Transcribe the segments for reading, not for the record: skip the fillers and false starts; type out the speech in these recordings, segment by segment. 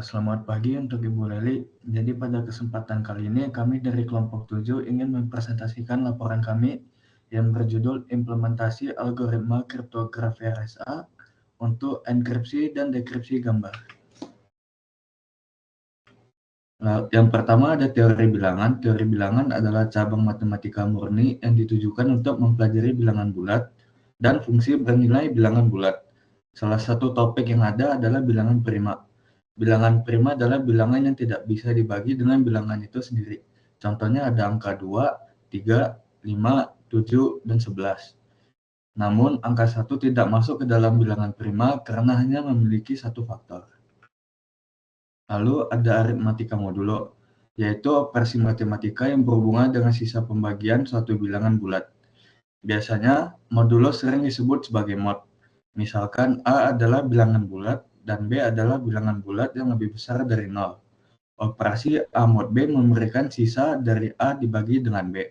Selamat pagi untuk Ibu Leli. Jadi pada kesempatan kali ini kami dari kelompok 7 ingin mempresentasikan laporan kami yang berjudul Implementasi Algoritma Kriptografi RSA untuk enkripsi dan dekripsi gambar. Nah, yang pertama ada teori bilangan. Teori bilangan adalah cabang matematika murni yang ditujukan untuk mempelajari bilangan bulat dan fungsi bernilai bilangan bulat. Salah satu topik yang ada adalah bilangan prima. Bilangan prima adalah bilangan yang tidak bisa dibagi dengan bilangan itu sendiri. Contohnya ada angka 2, 3, 5, 7, dan 11. Namun, angka 1 tidak masuk ke dalam bilangan prima karena hanya memiliki satu faktor. Lalu ada aritmatika modulo, yaitu operasi matematika yang berhubungan dengan sisa pembagian suatu bilangan bulat. Biasanya, modulo sering disebut sebagai mod. Misalkan A adalah bilangan bulat dan B adalah bilangan bulat yang lebih besar dari 0. Operasi A mod B memberikan sisa dari A dibagi dengan B.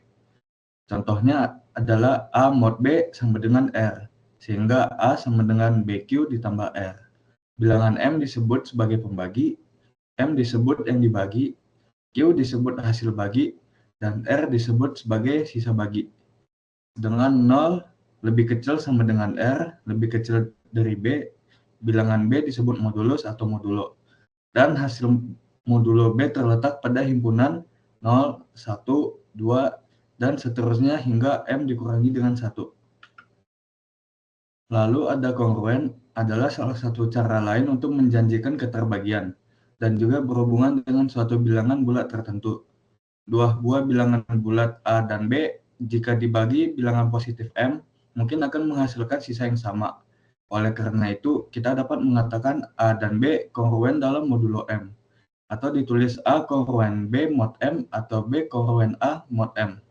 Contohnya adalah A mod B sama dengan R, sehingga A sama dengan BQ ditambah R. Bilangan M disebut sebagai pembagi, M disebut yang dibagi, Q disebut hasil bagi, dan R disebut sebagai sisa bagi. Dengan 0 lebih kecil sama dengan R, lebih kecil dari B, bilangan B disebut modulus atau modulo. Dan hasil modulo B terletak pada himpunan 0, 1, 2, dan seterusnya hingga M dikurangi dengan 1. Lalu ada kongruen adalah salah satu cara lain untuk menjanjikan keterbagian dan juga berhubungan dengan suatu bilangan bulat tertentu. Dua buah bilangan bulat A dan B jika dibagi bilangan positif M mungkin akan menghasilkan sisa yang sama. Oleh karena itu, kita dapat mengatakan A dan B kongruen dalam modulo M. Atau ditulis A kongruen B mod M atau B kongruen A mod M.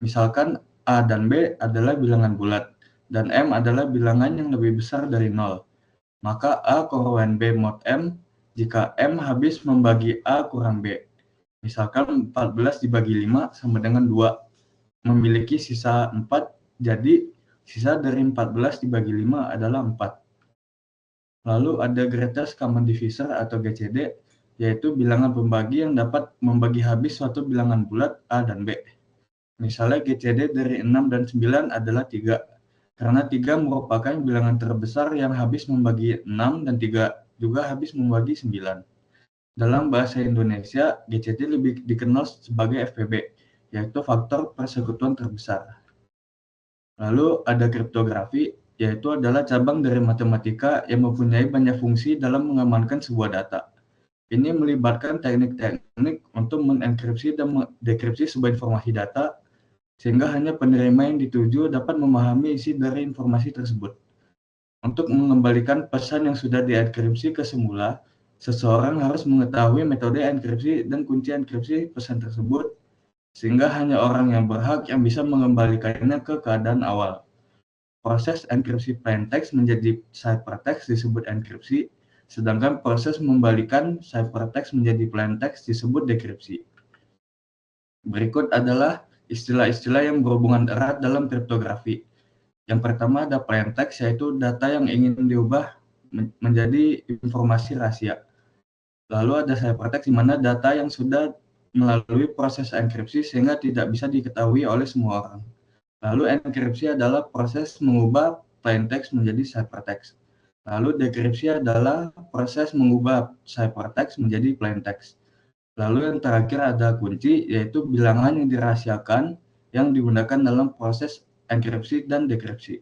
Misalkan A dan B adalah bilangan bulat dan M adalah bilangan yang lebih besar dari 0. Maka A kongruen B mod M jika M habis membagi A kurang B. Misalkan 14 dibagi 5 sama dengan 2. Memiliki sisa 4, jadi sisa dari 14 dibagi 5 adalah 4. Lalu ada greatest common divisor atau GCD, yaitu bilangan pembagi yang dapat membagi habis suatu bilangan bulat A dan B. Misalnya GCD dari 6 dan 9 adalah 3, karena 3 merupakan bilangan terbesar yang habis membagi 6 dan 3 juga habis membagi 9. Dalam bahasa Indonesia, GCD lebih dikenal sebagai FPB, yaitu faktor persekutuan terbesar. Lalu ada kriptografi, yaitu adalah cabang dari matematika yang mempunyai banyak fungsi dalam mengamankan sebuah data. Ini melibatkan teknik-teknik untuk mengenkripsi dan mendekripsi sebuah informasi data, sehingga hanya penerima yang dituju dapat memahami isi dari informasi tersebut. Untuk mengembalikan pesan yang sudah dienkripsi ke semula, seseorang harus mengetahui metode enkripsi dan kunci enkripsi pesan tersebut, sehingga hanya orang yang berhak yang bisa mengembalikannya ke keadaan awal. Proses enkripsi plaintext menjadi ciphertext disebut enkripsi, sedangkan proses membalikan ciphertext menjadi plaintext disebut dekripsi. Berikut adalah istilah-istilah yang berhubungan erat dalam kriptografi. Yang pertama ada plaintext, yaitu data yang ingin diubah menjadi informasi rahasia. Lalu ada ciphertext, di mana data yang sudah melalui proses enkripsi sehingga tidak bisa diketahui oleh semua orang. Lalu enkripsi adalah proses mengubah plaintext menjadi ciphertext. Lalu dekripsi adalah proses mengubah ciphertext menjadi plaintext. Lalu yang terakhir ada kunci, yaitu bilangan yang dirahasiakan yang digunakan dalam proses enkripsi dan dekripsi.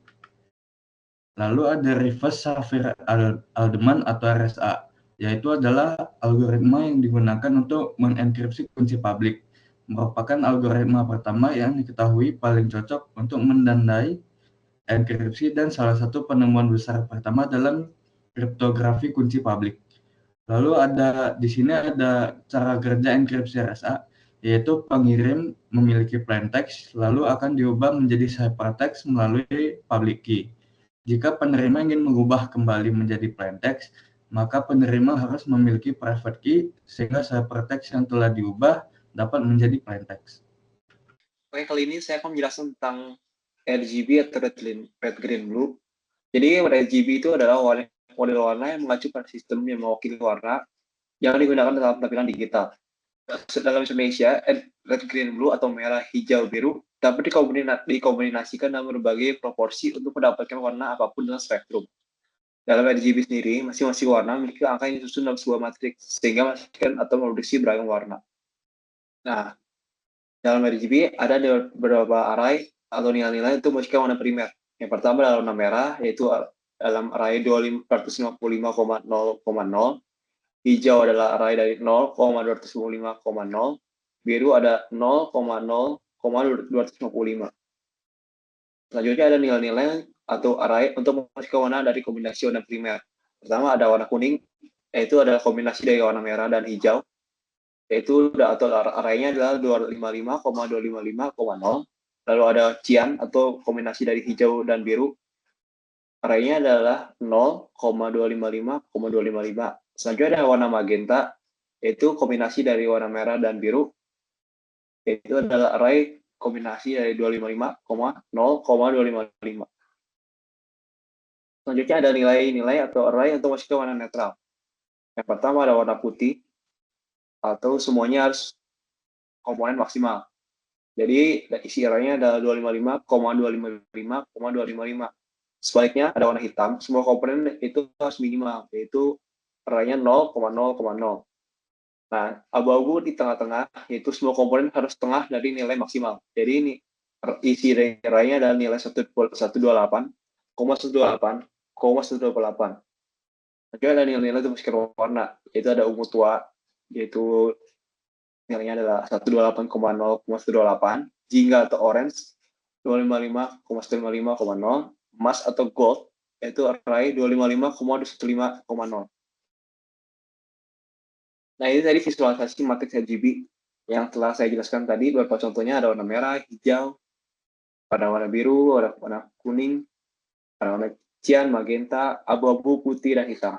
Lalu ada reverse Saffir-Aldeman atau RSA, yaitu adalah algoritma yang digunakan untuk mengenkripsi kunci publik. Merupakan algoritma pertama yang diketahui paling cocok untuk mendandai enkripsi dan salah satu penemuan besar pertama dalam kriptografi kunci publik. Lalu di sini ada cara kerja enkripsi RSA, yaitu pengirim memiliki plaintext lalu akan diubah menjadi ciphertext melalui public key. Jika penerima ingin mengubah kembali menjadi plaintext, maka penerima harus memiliki private key sehingga ciphertext yang telah diubah dapat menjadi plaintext. Oke, kali ini saya akan menjelaskan tentang RGB atau red green blue. Jadi RGB itu adalah warna model warna yang mengacu pada sistem yang mewakili warna yang digunakan dalam tampilan digital. Dalam Indonesia, red, green, blue atau merah, hijau, biru dapat dikombinasikan dalam berbagai proporsi untuk mendapatkan warna apapun dalam spektrum. Dalam RGB sendiri, masing-masing warna memiliki angka yang disusun dalam sebuah matriks sehingga menghasilkan atau memproduksi beragam warna. Nah, dalam RGB ada beberapa array atau nilai-nilai untuk menghasilkan warna primer. Yang pertama adalah warna merah, yaitu dalam array 255,0,0. Hijau adalah array dari 0,255,0. Biru ada 0,0,255. Selanjutnya ada nilai-nilai atau array untuk menghasilkan warna dari kombinasi warna primer. Pertama ada warna kuning, yaitu adalah kombinasi dari warna merah dan hijau, yaitu atau arraynya adalah 255,255,0. Lalu ada cyan atau kombinasi dari hijau dan biru, arraynya adalah 0,255,255. Selanjutnya ada warna magenta, yaitu kombinasi dari warna merah dan biru, yaitu adalah array kombinasi dari 255,0,255. Selanjutnya ada nilai-nilai atau array untuk menghasilkan warna netral. Yang pertama ada warna putih, atau semuanya harus komponen maksimal. Jadi isi arraynya adalah 255,255,255. Sebaliknya ada warna hitam, semua komponen itu harus minimal, yaitu arraynya 0,0,0. Nah, abu-abu di tengah-tengah, yaitu semua komponen harus setengah dari nilai maksimal. Jadi ini isi arraynya adalah nilai 128,128,128. Jadi ada nilai-nilai untuk menghasilkan warna, yaitu ada ungu tua, yaitu nilainya adalah 128,0,128, jingga atau orange 255,155,0, emas atau gold yaitu array 255,215,0. Nah, ini tadi visualisasi matriks RGB yang telah saya jelaskan tadi. Beberapa contohnya ada warna merah, hijau, ada warna biru, ada warna kuning, ada warna cyan, magenta, abu-abu, putih, dan hitam.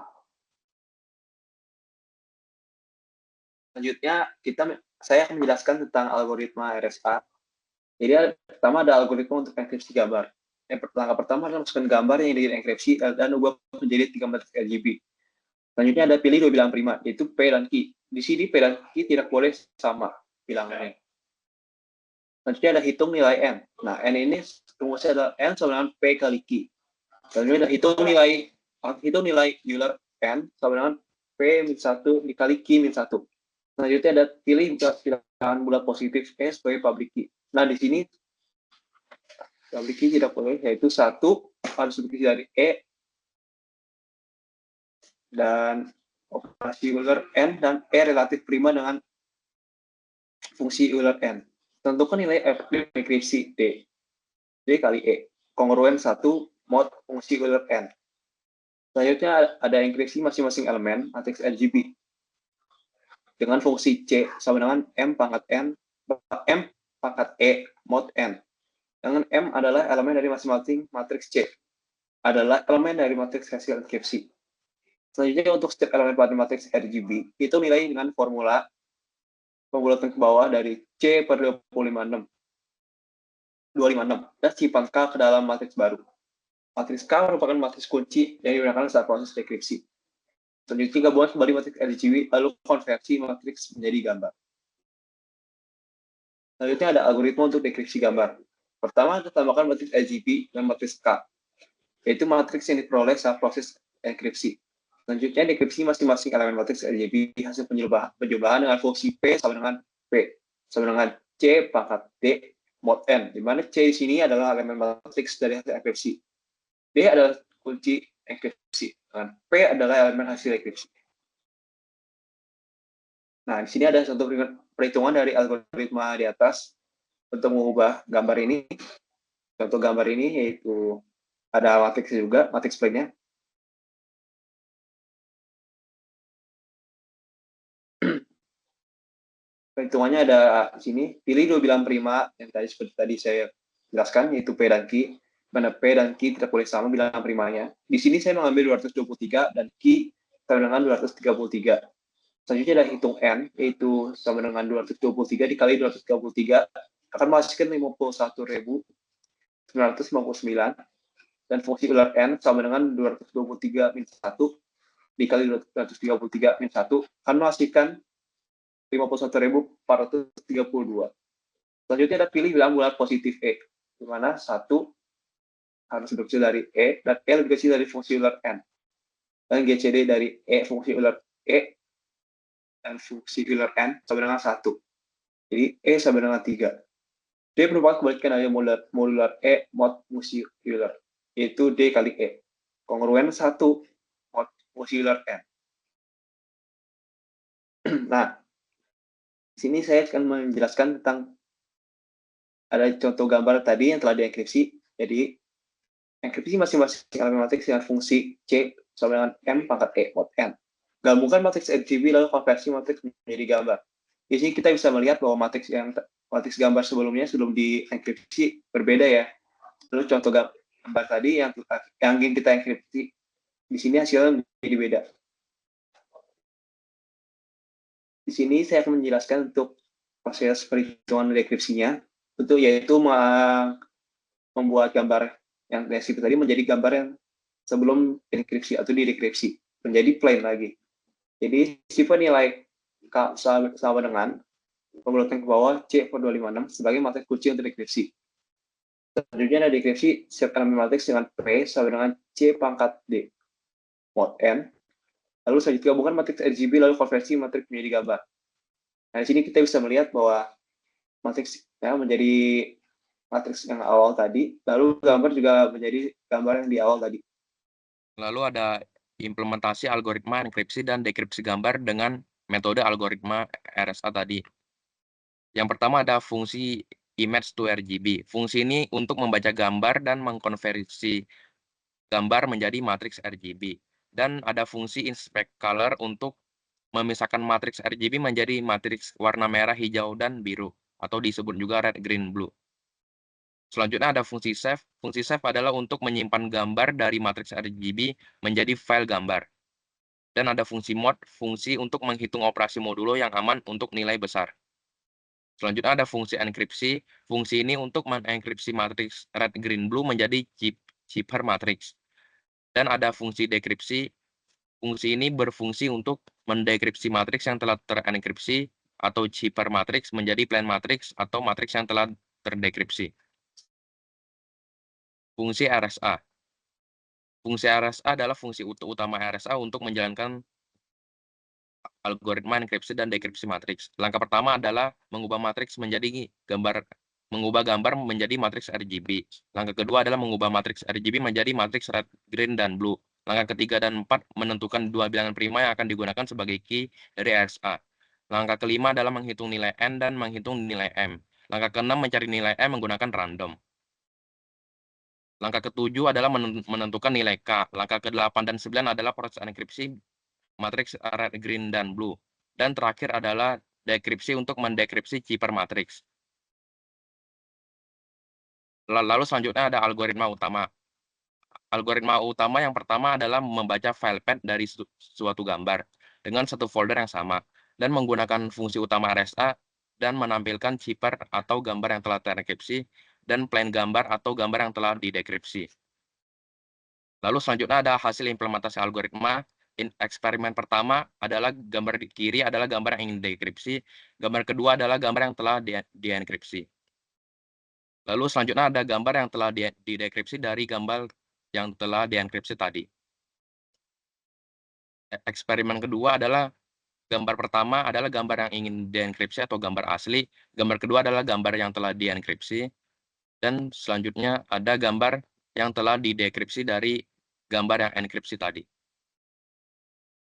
Selanjutnya, saya akan menjelaskan tentang algoritma RSA. Jadi, pertama ada algoritma untuk enkripsi gambar. Langkah pertama adalah masukkan gambar yang dienkripsi dan ubah menjadi 3 matriks RGB. Selanjutnya ada pilih 2 bilangan prima, yaitu P dan Q. Di sini P dan Q tidak boleh sama bilangannya. Selanjutnya ada hitung nilai N. Nah, N ini rumusnya adalah N sama dengan P kali Q. Selanjutnya ada hitung nilai Euler N sama dengan P-1 dikali Q-1. Selanjutnya ada pilih bilangan bulat positif E sebagai public key. Nah, di sini public key tidak boleh, yaitu 1 harus berisi dari E dan operasi Euler N dan E relatif prima dengan fungsi Euler N. Tentukan nilai F dekripsi D. D kali E. Kongruen 1 mod fungsi Euler N. Selanjutnya ada enkripsi masing-masing elemen matriks RGB dengan fungsi C sama dengan M pangkat E mod N. Dengan M adalah elemen dari masing-masing matriks C. Adalah elemen dari matriks hasil enkripsi. Selanjutnya untuk setiap elemen pada matriks RGB, itu nilai dengan formula pembulatan ke bawah dari C per 256 dan simpan K ke dalam matriks baru. Matriks K merupakan matriks kunci yang digunakan saat proses dekripsi. Selanjutnya gabungan kembali matriks RGB, lalu konversi matriks menjadi gambar. Selanjutnya ada algoritma untuk dekripsi gambar. Pertama, kita tambahkan matriks RGB dan matriks K, yaitu matriks yang diperoleh saat proses enkripsi. Selanjutnya, dekripsi masing-masing elemen matriks RGB hasil penjumlahan dengan fungsi P sama dengan P sama dengan C pangkat D mod N, di mana C di sini adalah elemen matriks dari hasil enkripsi. D adalah kunci enkripsi, dan P adalah elemen hasil enkripsi. Nah, di sini ada satu perhitungan dari algoritma di atas untuk mengubah gambar ini. Contoh gambar ini yaitu ada matriks juga, matriks plane-nya. Perhitungannya ada di sini. Pilih 2 bilangan prima yang seperti tadi saya jelaskan, yaitu P dan Q. Mana P dan Q tidak boleh sama bilangan primanya. Di sini saya mengambil 223 dan Q sama dengan 233. Selanjutnya ada hitung N, yaitu sama dengan 223 dikali 233 akan menghasilkan 51.959. dan fungsi ular n sama dengan 223 min 1 dikali 233 min 1 akan menghasilkan 51.432. Selanjutnya ada pilih bilangan bulat positif E, di mana 1 harus lebih kecil dari E, dan E lebih kecil dari fungsi ular N. Dan GCD dari E fungsi ular E dan fungsi ular N sama dengan 1. Jadi E sama dengan 3. D merupakan kebalikan dari modular E mod fungsi ular, yaitu D kali E. Kongruen 1 mod fungsi ular N. Nah, di sini saya akan menjelaskan tentang ada contoh gambar tadi yang telah dienkripsi. Jadi, enkripsi masing-masing elemen matriks dengan fungsi C sama dengan M pangkat E mod N. Gabungkan matriks RGB lalu konversi matriks menjadi gambar. Di sini kita bisa melihat bahwa matriks gambar sebelumnya sebelum dienkripsi berbeda ya. Lalu contoh gambar tadi yang ingin kita enkripsi di sini hasilnya menjadi beda. Di sini saya akan menjelaskan untuk proses perhitungan dekripsinya, yaitu membuat gambar yang deskripsi tadi menjadi gambar yang sebelum enkripsi atau didekripsi, menjadi plain lagi. Jadi tipe nilai K sama dengan pembulutan ke bawah C per 256 sebagai matriks kunci untuk dekripsi. Selanjutnya ada dekripsi setiap elemen matriks dengan P sama dengan C pangkat D mod N. Lalu selanjutnya gabungkan matriks RGB lalu konversi matriks menjadi gambar. Nah, di sini kita bisa melihat bahwa matriks ya, menjadi matriks yang awal tadi, lalu gambar juga menjadi gambar yang di awal tadi. Lalu ada implementasi algoritma enkripsi dan dekripsi gambar dengan metode algoritma RSA tadi. Yang pertama ada fungsi image to RGB. Fungsi ini untuk membaca gambar dan mengkonversi gambar menjadi matriks RGB. Dan ada fungsi inspect color untuk memisahkan matriks RGB menjadi matriks warna merah, hijau, dan biru, atau disebut juga red, green, blue. Selanjutnya ada fungsi save. Fungsi save adalah untuk menyimpan gambar dari matriks RGB menjadi file gambar. Dan ada fungsi mod, fungsi untuk menghitung operasi modulo yang aman untuk nilai besar. Selanjutnya ada fungsi enkripsi. Fungsi ini untuk mengenkripsi matriks red, green, blue menjadi cipher matriks. Dan ada fungsi dekripsi. Fungsi ini berfungsi untuk mendekripsi matriks yang telah terenkripsi atau cipher matriks menjadi plain matriks atau matriks yang telah terdekripsi. Fungsi RSA. Fungsi RSA adalah fungsi utama RSA untuk menjalankan algoritma enkripsi dan dekripsi matriks. Langkah pertama adalah mengubah gambar menjadi matriks RGB. Langkah kedua adalah mengubah matriks RGB menjadi matriks red, green, dan blue. Langkah ketiga dan empat menentukan dua bilangan prima yang akan digunakan sebagai key dari RSA. Langkah kelima adalah menghitung nilai N dan menghitung nilai M. Langkah keenam mencari nilai M menggunakan random. Langkah ketujuh adalah menentukan nilai K. Langkah ke-8 dan 9 adalah proses enkripsi matriks red, green, dan blue. Dan terakhir adalah dekripsi untuk mendekripsi cipher matriks. Lalu selanjutnya ada algoritma utama. Algoritma utama yang pertama adalah membaca file path dari suatu gambar dengan satu folder yang sama dan menggunakan fungsi utama RSA dan menampilkan cipher atau gambar yang telah terenkripsi dan plain gambar atau gambar yang telah didekripsi. Lalu selanjutnya ada hasil implementasi algoritma. Eksperimen pertama adalah gambar di kiri adalah gambar yang ingin dekripsi, gambar kedua adalah gambar yang telah dienkripsi. Lalu selanjutnya ada gambar yang telah didekripsi dari gambar yang telah dienkripsi tadi. Eksperimen kedua adalah gambar pertama adalah gambar yang ingin dienkripsi atau gambar asli, gambar kedua adalah gambar yang telah dienkripsi, dan selanjutnya ada gambar yang telah didekripsi dari gambar yang enkripsi tadi.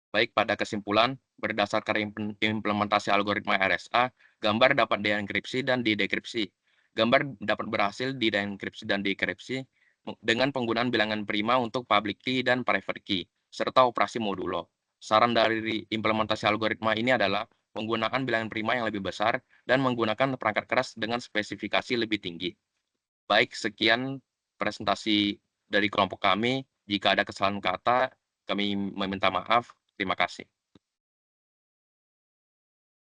Baik, pada kesimpulan, berdasarkan implementasi algoritma RSA, gambar dapat dienkripsi dan didekripsi. Gambar dapat berhasil dienkripsi dan dekripsi dengan penggunaan bilangan prima untuk public key dan private key, serta operasi modulo. Saran dari implementasi algoritma ini adalah penggunaan bilangan prima yang lebih besar dan menggunakan perangkat keras dengan spesifikasi lebih tinggi. Baik, sekian presentasi dari kelompok kami. Jika ada kesalahan kata, kami meminta maaf. Terima kasih.